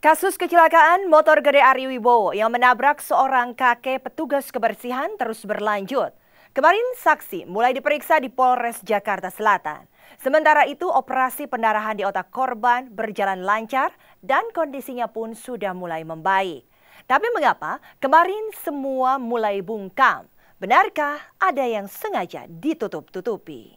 Kasus kecelakaan motor gede Ari Wibowo yang menabrak seorang kakek petugas kebersihan terus berlanjut. Kemarin saksi mulai diperiksa di Polres Jakarta Selatan. Sementara itu operasi pendarahan di otak korban berjalan lancar dan kondisinya pun sudah mulai membaik. Tapi mengapa kemarin semua mulai bungkam? Benarkah ada yang sengaja ditutup-tutupi?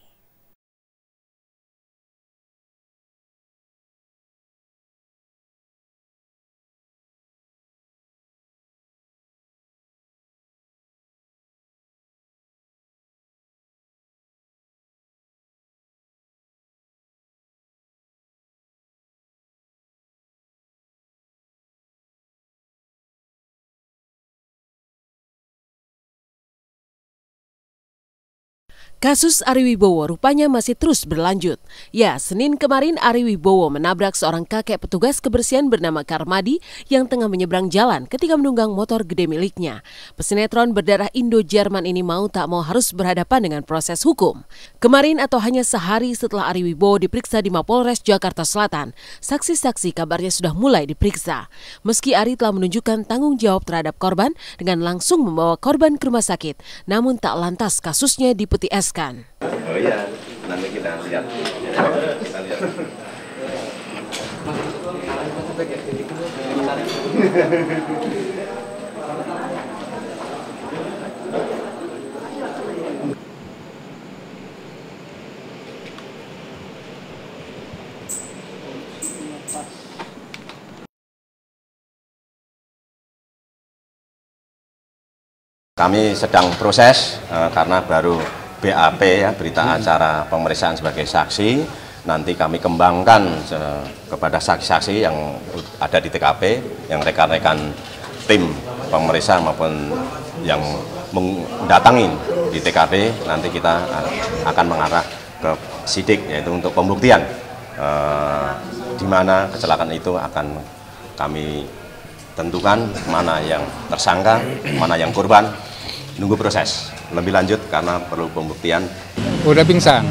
Kasus Ari Wibowo rupanya masih terus berlanjut. Ya, Senin kemarin Ari Wibowo menabrak seorang kakek petugas kebersihan bernama Karmadi yang tengah menyeberang jalan ketika menunggang motor gede miliknya. Pesinetron berdarah Indo-Jerman ini mau tak mau harus berhadapan dengan proses hukum. Kemarin atau hanya sehari setelah Ari Wibowo diperiksa di Mapolres Jakarta Selatan, saksi-saksi kabarnya sudah mulai diperiksa. Meski Ari telah menunjukkan tanggung jawab terhadap korban dengan langsung membawa korban ke rumah sakit, namun tak lantas kasusnya dipeti es. Oh iya, nanti kita lihat. Kami sedang proses karena baru BAP ya, berita acara pemeriksaan sebagai saksi. Nanti kami kembangkan kepada saksi-saksi yang ada di TKP, yang rekan-rekan tim pemeriksa maupun yang mendatangi di TKP. Nanti kita akan mengarah ke sidik, yaitu untuk pembuktian di mana kecelakaan itu akan kami tentukan, mana yang tersangka, mana yang korban. Nunggu proses lebih lanjut karena perlu pembuktian. Udah pingsan,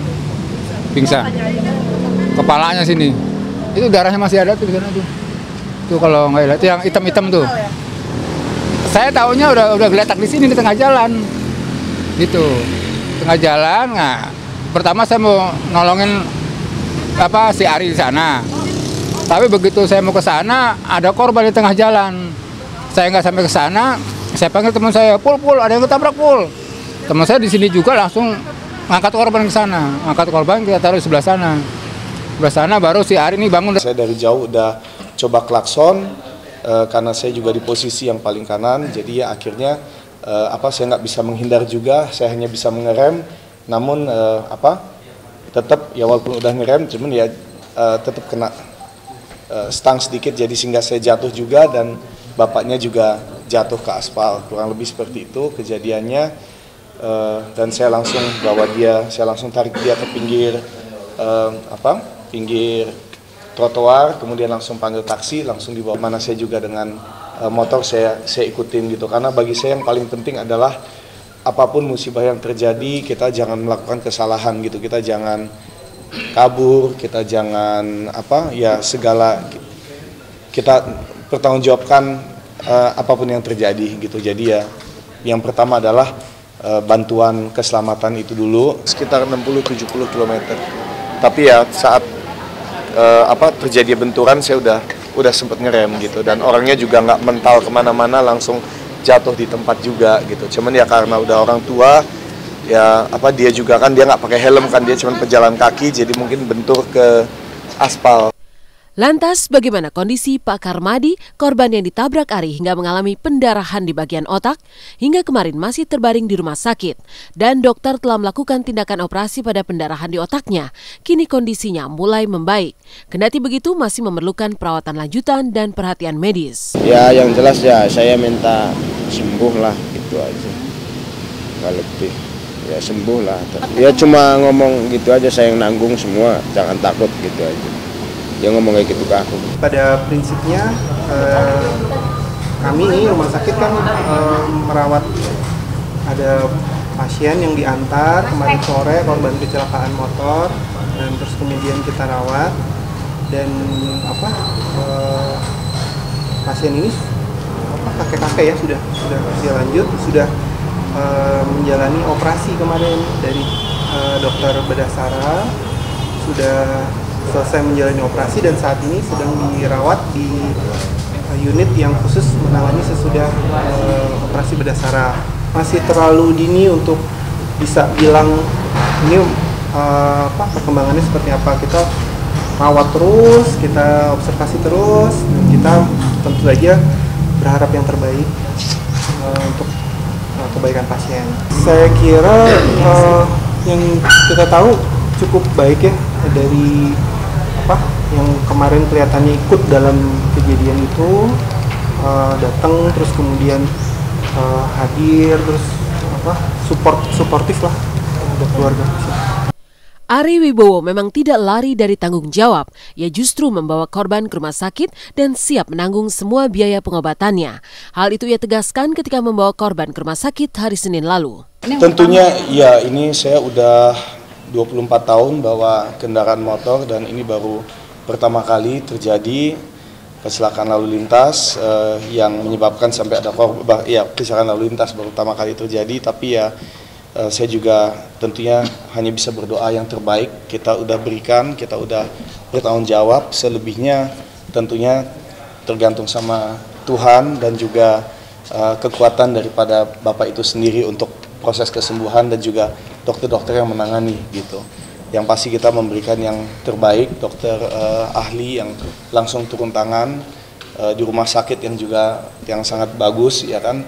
kepalanya sini, itu darahnya masih ada tuh di sana tuh. Tuh kalau nggak lihat yang hitam-hitam tuh. Saya taunya udah geletak di sini di tengah jalan, gitu. Tengah jalan, nah pertama saya mau nolongin si Ari di sana. Tapi begitu saya mau ke sana, ada korban di tengah jalan. Saya nggak sampai ke sana. Saya panggil teman saya, pul, ada yang ketabrak pul. Teman saya di sini juga langsung ngangkat korban ke sana, ngangkat korban kita taruh di sebelah sana. Sebelah sana baru si Ari ini bangun. Saya dari jauh udah coba klakson karena saya juga di posisi yang paling kanan, jadi ya akhirnya saya nggak bisa menghindar juga, saya hanya bisa mengerem. Namun tetap ya walaupun udah ngerem, cuman ya tetap kena stang sedikit, jadi sehingga saya jatuh juga dan bapaknya juga jatuh ke aspal, kurang lebih seperti itu kejadiannya. Dan saya langsung saya langsung tarik dia ke pinggir trotoar, kemudian langsung panggil taksi, langsung dibawa. Mana saya juga dengan motor saya ikutin gitu, karena bagi saya yang paling penting adalah apapun musibah yang terjadi, kita jangan melakukan kesalahan gitu, kita jangan kabur, kita jangan segala kita pertanggungjawabkan apapun yang terjadi gitu. Jadi ya yang pertama adalah bantuan keselamatan itu dulu, sekitar 60-70 km. Tapi ya saat terjadi benturan saya udah sempat ngerem gitu, dan orangnya juga nggak mental kemana-mana, langsung jatuh di tempat juga gitu. Cuman ya karena udah orang tua ya dia juga kan dia nggak pakai helm kan, dia cuma pejalan kaki, jadi mungkin bentur ke aspal. Lantas bagaimana kondisi Pak Karmadi, korban yang ditabrak Ari hingga mengalami pendarahan di bagian otak, hingga kemarin masih terbaring di rumah sakit, dan dokter telah melakukan tindakan operasi pada pendarahan di otaknya. Kini kondisinya mulai membaik. Kendati begitu masih memerlukan perawatan lanjutan dan perhatian medis. Ya yang jelas ya saya minta sembuh lah, gitu aja. Nggak lebih, ya sembuh lah. Ya cuma ngomong gitu aja, saya yang nanggung semua, jangan takut gitu aja. Dia ngomong kayak gitu ke aku. Pada prinsipnya kami ini rumah sakit kan merawat ada pasien yang diantar kemarin sore korban kecelakaan motor, dan terus kemudian kita rawat dan pasien ini kakek-kakek ya sudah usia lanjut, sudah menjalani operasi kemarin dari dokter bedah Sarah, sudah selesai menjalani operasi dan saat ini sedang dirawat di unit yang khusus menangani sesudah operasi bedah Sarah. Masih terlalu dini untuk bisa bilang ini perkembangannya seperti apa. Kita rawat terus, kita observasi terus, dan kita tentu saja berharap yang terbaik untuk kebaikan pasien. Saya kira yang kita tahu cukup baik ya dari yang kemarin kelihatannya ikut dalam kejadian itu, datang terus kemudian hadir terus suportif lah untuk keluarga. Ari Wibowo memang tidak lari dari tanggung jawab. Ia justru membawa korban ke rumah sakit dan siap menanggung semua biaya pengobatannya. Hal itu ia tegaskan ketika membawa korban ke rumah sakit hari Senin lalu. Tentunya ya, ini saya udah 24 tahun bawa kendaraan motor dan ini baru pertama kali terjadi kecelakaan lalu lintas yang menyebabkan sampai ada korban. Ya, kecelakaan lalu lintas baru pertama kali terjadi, tapi ya saya juga tentunya hanya bisa berdoa yang terbaik. Kita udah berikan, kita udah bertanggung jawab. Selebihnya tentunya tergantung sama Tuhan dan juga kekuatan daripada Bapak itu sendiri untuk proses kesembuhan dan juga dokter-dokter yang menangani gitu. Yang pasti kita memberikan yang terbaik, dokter ahli yang langsung turun tangan di rumah sakit yang sangat bagus ya kan.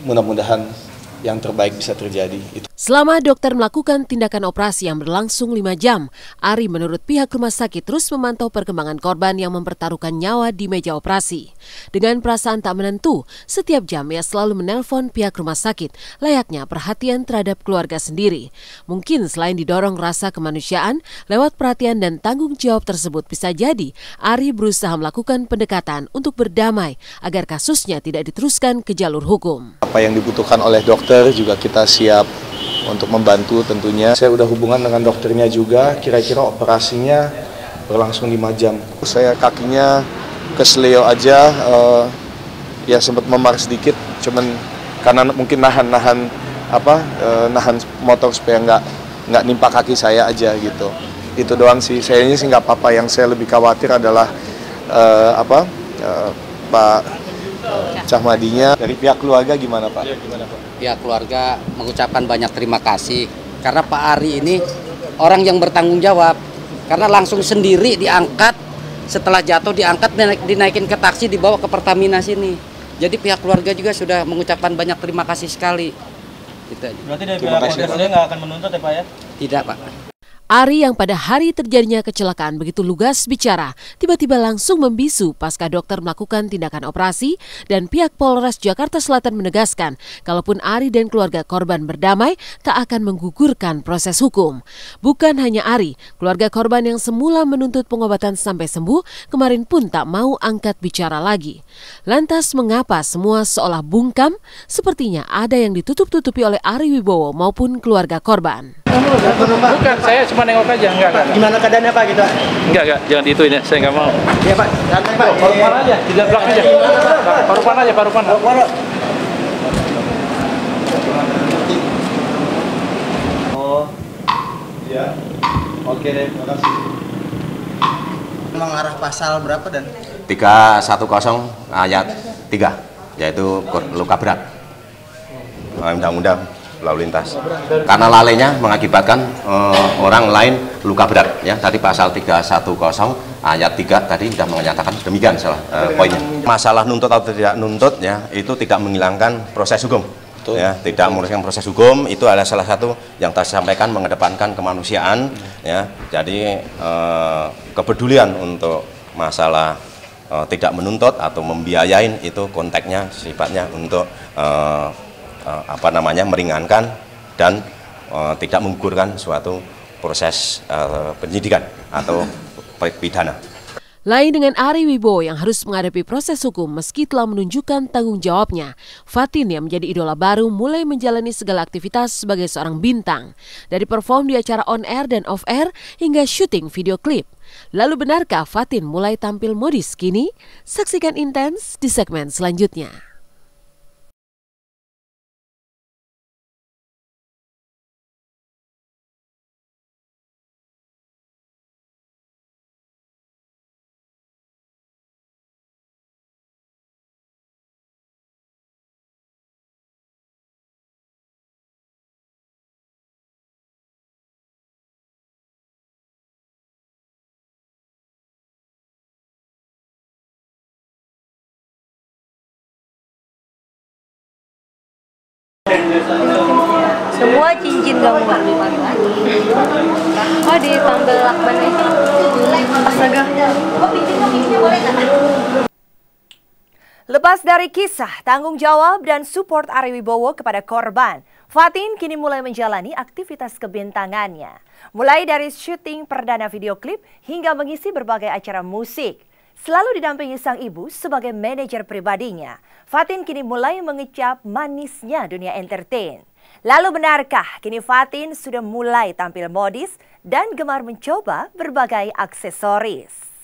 Mudah-mudahan yang terbaik bisa terjadi. Selama dokter melakukan tindakan operasi yang berlangsung 5 jam, Ari menurut pihak rumah sakit terus memantau perkembangan korban yang mempertaruhkan nyawa di meja operasi. Dengan perasaan tak menentu, setiap jam ia selalu menelpon pihak rumah sakit, layaknya perhatian terhadap keluarga sendiri. Mungkin selain didorong rasa kemanusiaan, lewat perhatian dan tanggung jawab tersebut bisa jadi Ari berusaha melakukan pendekatan untuk berdamai agar kasusnya tidak diteruskan ke jalur hukum. Apa yang dibutuhkan oleh dokter juga kita siap untuk membantu tentunya. Saya udah hubungan dengan dokternya juga, kira-kira operasinya berlangsung 5 jam. Saya kakinya kesleo aja, ya sempat memar sedikit, cuman karena mungkin nahan motor supaya nggak nimpa kaki saya aja gitu. Itu doang sih, sayanya sih nggak apa-apa. Yang saya lebih khawatir adalah Pak Cahmadinya. Dari pihak keluarga gimana Pak? Pihak keluarga mengucapkan banyak terima kasih karena Pak Ari ini orang yang bertanggung jawab, karena langsung sendiri diangkat, setelah jatuh diangkat, dinaikin ke taksi, dibawa ke Pertamina sini. Jadi pihak keluarga juga sudah mengucapkan banyak terima kasih sekali. Gitu. Berarti dari pihak keluarga nggak akan menuntut ya Pak ya? Tidak Pak. Ari yang pada hari terjadinya kecelakaan begitu lugas bicara, tiba-tiba langsung membisu pasca dokter melakukan tindakan operasi dan pihak Polres Jakarta Selatan menegaskan kalaupun Ari dan keluarga korban berdamai tak akan menggugurkan proses hukum. Bukan hanya Ari, keluarga korban yang semula menuntut pengobatan sampai sembuh kemarin pun tak mau angkat bicara lagi. Lantas mengapa semua seolah bungkam? Sepertinya ada yang ditutup-tutupi oleh Ari Wibowo maupun keluarga korban. Bukan, saya cuma nengok aja, enggak. Gimana keadaannya Pak gitu? Enggak, jangan diituin ya, saya nggak mau. Iya Pak, santai Pak. Paru-paru aja, di belakang aja. Paru-paru. Oh, iya. Oke deh, terima kasih. Mengarah pasal berapa dan? 310 ayat 3, yaitu luka berat. Undang-undang lalu lintas. Karena lalainya mengakibatkan orang lain luka berat ya. Tadi pasal 310 ayat 3 tadi sudah menyatakan demikian salah poinnya. Masalah nuntut atau tidak nuntut ya, itu tidak menghilangkan proses hukum. Ya, tidak menghilangkan proses hukum, itu adalah salah satu yang tadi sampaikan mengedepankan kemanusiaan ya. Jadi kepedulian untuk masalah tidak menuntut atau membiayain itu konteksnya sifatnya untuk meringankan dan tidak menggugurkan suatu proses penyidikan atau pidana. Lain dengan Ari Wibowo yang harus menghadapi proses hukum meski telah menunjukkan tanggung jawabnya, Fatin yang menjadi idola baru mulai menjalani segala aktivitas sebagai seorang bintang. Dari perform di acara on air dan off air hingga syuting video klip. Lalu benarkah Fatin mulai tampil modis kini? Saksikan Intens di segmen selanjutnya. Semua cincin kamu Mbak. Oh ditambal lakbannya. Astaga. Lepas dari kisah, tanggung jawab dan support Ari Wibowo kepada korban, Fatin kini mulai menjalani aktivitas kebintangannya. Mulai dari syuting perdana video klip hingga mengisi berbagai acara musik. Selalu didampingi sang ibu sebagai manajer pribadinya, Fatin kini mulai mengecap manisnya dunia entertain. Lalu benarkah kini Fatin sudah mulai tampil modis dan gemar mencoba berbagai aksesoris?